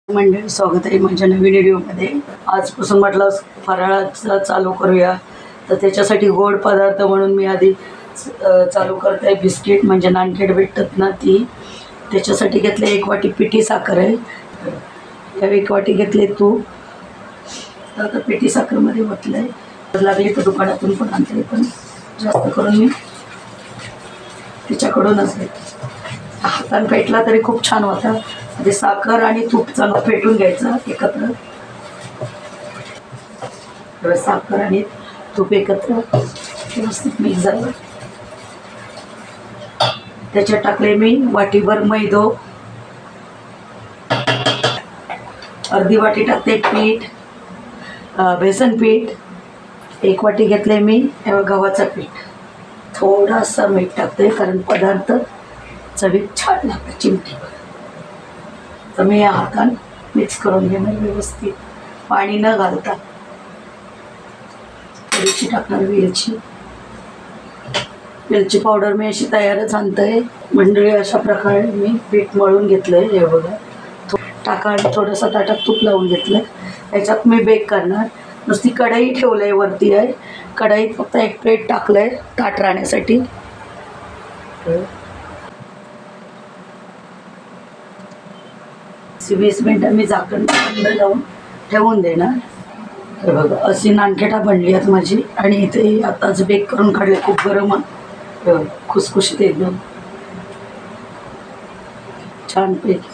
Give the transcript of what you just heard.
मंडळी, स्वागत आहे माझ्या नवीन व्हिडिओमध्ये. आजपासून म्हटलं फराळाचं चालू करूया, तर त्याच्यासाठी गोड पदार्थ म्हणून मी आधी चालू करते आहे. बिस्किट म्हणजे नानकेट भेटतात ना, ती त्याच्यासाठी घेतले 1 वाटी पिठी साखर आहे. 1 वाटी घेतले तूप. तर आता पिठी साखरमध्ये ओतलं आहे. लागली तर दुकानातून पण आणते, पण जास्त करून मी तिच्याकडूनच घेते. हाताने फेटला तरी खूप छान होता. म्हणजे साखर आणि तूप चांगलं फेटून घ्यायचं एकत्र. साखर आणि तूप एकत्र व्यवस्थित मिक्स झालं. त्याच्यात टाकले मी वाटीभर मैदो, अर्धी वाटी टाकते पीठ, बेसन पीठ. 1 वाटी घेतले मी गव्हाचं पीठ. थोडासा मीठ टाकते कारण पदार्थ चवीत छान लागतं चिमटीवर. तर मी या हाताने मिक्स करून घेणार व्यवस्थित, पाणी न घालता. थोडीशी टाकणार वेलची पावडर. मी अशी तयारच आणते मंडळी. अशा प्रकारे मी पीठ मळून घेतलं आहे. हे बघा, टाका आणि थोडंसं ताटात तूप लावून घेतलं. याच्यात मी बेक करणार. नुसती कढई ठेवलं आहे वरती आहे. कढईत फक्त 1 प्लेट टाकलं आहे ताट राहण्यासाठी. 20 मिनटं मी झाकण बंद लावून ठेवून देणार. हे बघा, अशी नानकेटा बनली आहेत माझी. आणि इथे आताच बेक करून काढले. खूप गरम आहे, खुसखुशीत एकदम छानपैकी.